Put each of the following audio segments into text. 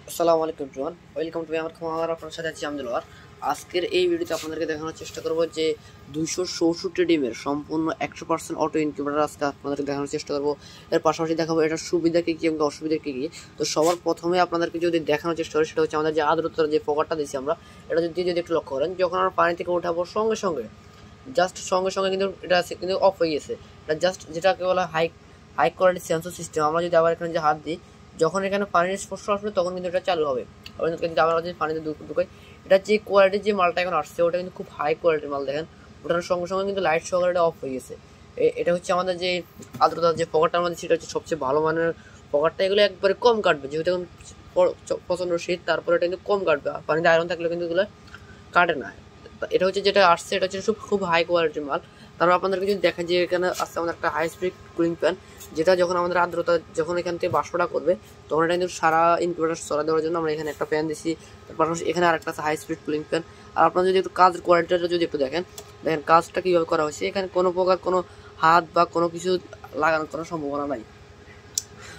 আসসালামু আলাইকুম everyone, welcome to আমার খামার। আপনার সাথে আছি আমি দিলওয়ার। আজকের এই ভিডিওতে আপনাদেরকে দেখানোর চেষ্টা করব যে 264 ডিমের সম্পূর্ণ 100% অটো ইনকিউবেটর আজকে আপনাদেরকে দেখানোর চেষ্টা করব। এর পাশাপাশি দেখাবো এটার সুবিধা কী কী এবং অসুবিধা কী কী। তো সবার প্রথমে আপনাদেরকে যদি দেখানোর চেষ্টা করি সেটা হচ্ছে আমাদের যে আর্দ্রতার যে পকেটটা দিয়েছি আমরা, এটা যদি একটু লক্ষ্য করেন, যখন আমরা পানি থেকে উঠাবো সঙ্গে সঙ্গে কিন্তু এটা কিন্তু অফ হয়ে গেছে। এটা জাস্ট যেটাকে বলা হাই কোয়ালিটি সেন্সর সিস্টেম। আমরা যদি আবার এখানে যে হাত দিই, যখন এখানে পানির স্পর্শ আসবে তখন কিন্তু এটা চালু হবে। আবার কিন্তু আমরা যদি পানিতে ঢুকাই, এটা যে কোয়ালিটির যে মালটা এখন আসছে ওটা কিন্তু খুব হাই কোয়ালিটির মাল। দেখেন ওটার সঙ্গে সঙ্গে কিন্তু লাইট সহকারে এটা অফ হয়ে গেছে। এটা হচ্ছে আমাদের যে আর্দ্রতার যে পকেটটার মধ্যে, সেটা হচ্ছে সবচেয়ে ভালো মানের পকেটটা। এগুলো একবারে কম কাটবে, যেহেতু এখন প্রচণ্ড শীত, তারপরে এটা কিন্তু কম কাটবে। পানিতে আয়রন থাকলে কিন্তু এগুলো কাটে না। এটা হচ্ছে যেটা আসছে, এটা হচ্ছে খুব হাই কোয়ালিটির মাল। তারপর আপনাদেরকে যদি দেখা যে এখানে আসছে আমাদের একটা হাই স্পিড কুলিং ফ্যান, যেটা যখন আমাদের আর্দ্রতা যখন এখান থেকে বাষ্পটা করবে তখন এটা কিন্তু সারা ইনকিউবেটর সরা দেওয়ার জন্য আমরা এখানে একটা ফ্যান দিচ্ছি। তারপর এখানে আরেকটা আছে হাই স্পিড কুলিং ফ্যান। আর আপনারা যদি একটু কাজের কোয়ালিটিটা যদি একটু দেখেন কাজটা কীভাবে করা হয়েছে। এখানে কোনো প্রকার কোনো হাত বা কোনো কিছু লাগানোর কোনো সম্ভাবনা নাই।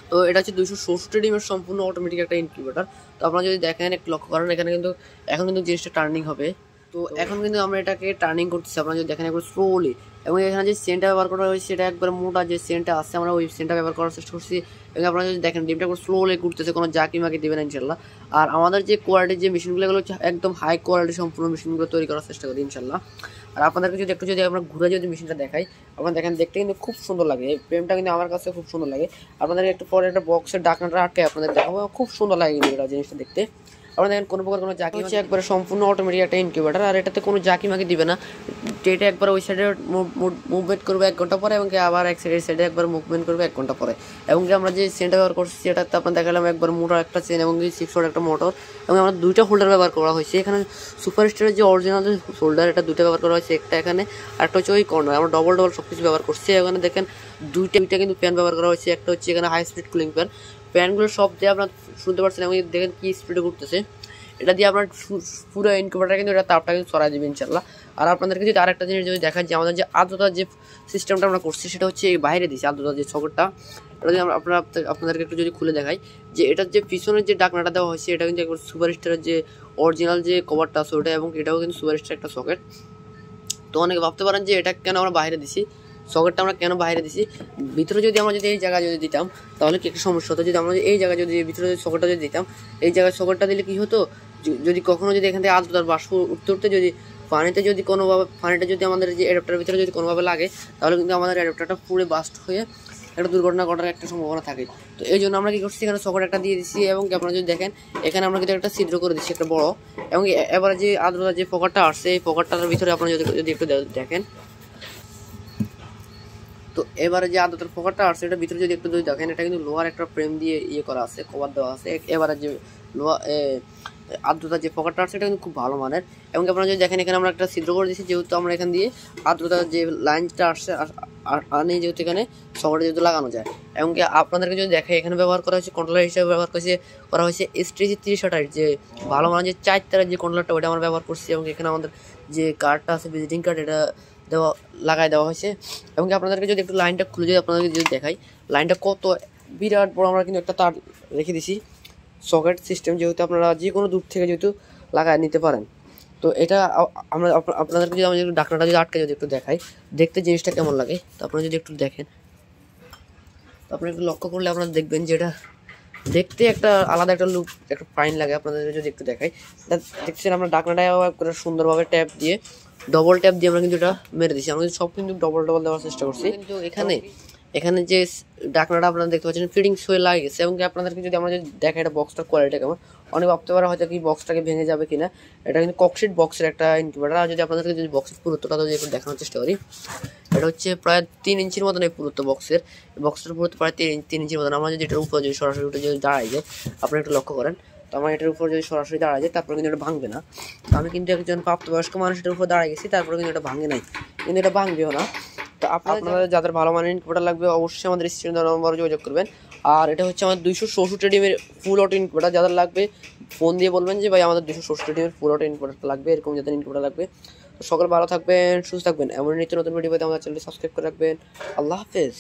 তো এটা হচ্ছে 264 ডিমের সম্পূর্ণ অটোমেটিক একটা ইনকিউবেটর। তো আপনারা যদি দেখেন একটু লক্ষ্য করেন, এখানে কিন্তু এখন কিন্তু জিনিসটা টার্নিং হবে। তো এখন কিন্তু আমরা এটাকে টার্নিং করতেছি। আপনারা যদি দেখেন একবার স্লোলি, এবং এখানে যে সেন্টটা ব্যবহার করা হয়েছে সেটা একবার মোটা যে সেন্টটা আছে, আমরা ওই সেন্টটা ব্যবহার করার চেষ্টা করছি। এবং আপনারা যদি দেখেন ডিমটা একবার স্লোলি ঘুরতেছে, কোনো জাকি মাকি দেবে না ইনশাল্লাহ। আর আমাদের যে কোয়ালিটির যে মেশিনগুলো, এগুলো হচ্ছে একদম হাই কোয়ালিটি সম্পূর্ণ মেশিনগুলো তৈরি করার চেষ্টা করি ইনশাল্লাহ। আর আপনাদেরকে যদি আমরা ঘুরে যদি মেশিনটা দেখাই, আপনারা দেখেন দেখতে কিন্তু খুব সুন্দর লাগে। এই ফ্রেমটা কিন্তু আমার কাছে খুব সুন্দর লাগে। আপনাদের একটু পরে একটা বক্সের ডাকনাটা আটকে আপনাদের দেখাবো, খুব সুন্দর লাগে এটা জিনিসটা দেখতে। আপনারা দেখেন কোনো প্রকার কোনো জাকি হচ্ছে একবারে সম্পূর্ণ অটোমেটিক একটা ইনকিউবেটর। আর এটাতে কোনো জাকি মাকি দিবে না। এটা একবার ওই সাইডে মুভমেন্ট করবে 1 ঘন্টা পরে, এবং আবার এক সাইডে একবার মুভমেন্ট করবে 1 ঘন্টা পরে। এবং আমরা যে চেনটা ব্যবহার করছি সেটাতে আপনার দেখালাম একবার মোটর একটা চেন এবং 6 ওয়াট একটা মোটর, এবং আমরা 2টা হোল্ডার ব্যবহার করা হয়েছে। এখানে সুপারস্টারের যে অরিজিনাল যে হোল্ডার, এটা 2টা ব্যবহার করা হয়েছে, একটা এখানে আর একটা হচ্ছে ওই কর্নার। আমরা ডবল সব কিছু ব্যবহার করছি। এখানে দেখেন দুইটা কিন্তু ফ্যান ব্যবহার করা হয়েছে। একটা হচ্ছে এখানে হাই স্পিড কুলিং ফ্যান। ফ্যানগুলো সব দিয়ে আপনার শুনতে পাচ্ছেন, এবং দেখেন কি স্পিডে ঘুরতেছে। এটা দিয়ে আপনার পুরো ইনকিউবেটর কিন্তু এটা তাপটা কিন্তু ছড়াই দেবে ইনশাল্লাহ। আর আপনাদেরকে যদি আরেকটা জিনিস যদি দেখা যায়, আমাদের যে আর্দ্রতার যে সিস্টেমটা আমরা করছি সেটা হচ্ছে বাইরে দিচ্ছি আর্দ্রতার যে সকেটটা। এটা যদি আপনাদেরকে একটু যদি খুলে দেখাই, যে এটার যে পিছনের যে ডাকনাটা দেওয়া হয়েছে এটা কিন্তু একবার সুপারস্টারের যে অরিজিনাল যে কভারটা আছে ওটা, এবং এটাও কিন্তু সুপারস্টার একটা সকেট। তো অনেকে ভাবতে পারেন যে এটা কেন আমরা বাইরে দিছি, সকেটটা আমরা কেন বাইরে দিছি। ভিতরে যদি আমরা যদি এই জায়গায় যদি দিতাম তাহলে কি একটা সমস্যা হতো। যদি আমরা এই জায়গায় যদি ভিতরে যদি সকেটটা যদি দিতাম, এই জায়গায় সকেটটা দিলে কি হতো, যদি কখনো যদি এখান থেকে আর্দ্রতার বাষ্প উঠতে যদি পানিতে যদি কোনোভাবে পানিটা যদি আমাদের যে অ্যাডাপ্টারের ভিতরে যদি কোনোভাবে লাগে, তাহলে কিন্তু আমাদের অ্যাডাপ্টারটা পুরো বাস্ট হয়ে একটা দুর্ঘটনা ঘটার একটা সম্ভাবনা থাকে। তো এই জন্য আমরা কী করছি, এখানে সকেট একটা দিয়ে দিচ্ছি। এবং আপনারা যদি দেখেন এখানে আমরা কিন্তু একটা ছিদ্র করে দিচ্ছি একটা বড়। এবং এবারে যে আর্দ্রতার যে পকেটটা আসছে এই পকেটটার ভিতরে আপনারা যদি একটু দেখেন, তো এবারে যে আর্দ্রতার পকেটটা আসছে এটার ভিতরে যদি একটু দেখেন, এটা কিন্তু লোহার একটা ফ্রেম দিয়ে করা আছে, কভার দেওয়া আছে। এবারে যে লোহা আর্দ্রতার যে পকেটটা আসছে এটা কিন্তু খুব ভালো মানের। এবং আপনারা যদি দেখেন এখানে আমরা একটা ছিদ্র করে দিচ্ছি, যেহেতু আমরা এখান দিয়ে আর্দ্রতার যে লাইনটা আসছে আনে, যেহেতু এখানে সকেটে যেহেতু লাগানো যায়। এবং আপনাদেরকে যদি দেখে এখানে ব্যবহার করা হয়েছে কন্ট্রোলার হিসেবে ব্যবহার করা হয়েছে STC 3028, যে ভালো মানের যে 4 তারের যে কন্ট্রোলারটা ওটা আমরা ব্যবহার করছি। এবং এখানে আমাদের যে কার্ডটা আছে ভিজিটিং কার্ড, এটা লাগাই দেওয়া হয়েছে। এবং আপনাদেরকে যদি একটু লাইনটা খুলে যদি আপনাদেরকে যদি দেখাই, লাইনটা কত বিরাট বড়। আমরা কিন্তু একটা তার রেখে দিছি সকেট সিস্টেম, যেহেতু আপনারা যে কোনো দূর থেকে যেহেতু লাগায় নিতে পারেন। তো এটা আমরা আপনাদেরকে যদি আমাদের ডাকনাটা যদি আটকে যদি একটু দেখাই, দেখতে জিনিসটা কেমন লাগে। তো আপনারা যদি একটু দেখেন, তো আপনারা একটু লক্ষ্য করলে আপনারা দেখবেন যে এটা দেখতে একটা আলাদা একটা লুক, একটা ফাইন লাগে। আপনাদের যদি একটু দেখাই, দেখছেন আমরা ডাকনাটা করে সুন্দরভাবে ট্যাপ দিয়ে ডবল ট্যাপ দিয়ে আমরা কিন্তু এটা মেরে দিচ্ছি। আমরা সব কিন্তু ডবল দেওয়ার চেষ্টা করছি। কিন্তু এখানে যে ডাকনাটা আপনারা দেখতে পাচ্ছেন ফিটিংস হয়ে লাগে গেছে। এবং আপনাদেরকে যদি আমরা যদি দেখাই এটা বক্সটার কোয়ালিটি কেমন, অনেক ভাবতে পারা হয়তো কি বক্সটাকে ভেঙে যাবে কিনা। এটা কিন্তু ককশিট বক্সের একটা ইনকিউবেটর। আর যদি আপনাদেরকে যদি বক্সের পুরুত্বটা যদি একটু দেখানোর চেষ্টা করি, এটা হচ্ছে প্রায় 3 ইঞ্চির মতন এই পুরুত্ব বক্সের পুরুত্ব প্রায় 3 ইঞ্চির মতন। আমরা যদি এটার উপর যদি সরাসরি উঠে যদি দাঁড়াই যায়, আপনারা একটু লক্ষ্য করেন, তো আমার এটার উপর যদি সরাসরি দাঁড়ায় যায় তারপরে কিন্তু এটা ভাঙবে না। তো আমি কিন্তু একজন প্রাপ্তবয়স্ক মানুষ এটার উপর দাঁড়ায় গেছি, তারপরে কিন্তু এটা ভাঙে নাই, কিন্তু এটা ভাঙবেও না। তো আপনারা যাদের ভালো মানের ইনকিউবেটর লাগবে অবশ্যই আমাদের স্ক্রিনে দেওয়া নম্বরে যোগাযোগ করবেন। আর এটা হচ্ছে আমাদের 264 ডিমের ফুল অটো ইনকিউবেটর। যাদের লাগবে ফোন দিয়ে বলবেন যে ভাই আমাদের 264 ডিমের ফুল অটো ইনকিউবেটর লাগবে, এরকম যাদের ইনকিউবেটর লাগবে। তো সকল ভালো থাকবেন, সুস্থ থাকবেন। এমন নিত্য নতুন ভিডিও পেতে আমাদের চ্যানেলটি সাবস্ক্রাইব করে রাখবেন। আল্লাহ হাফেজ।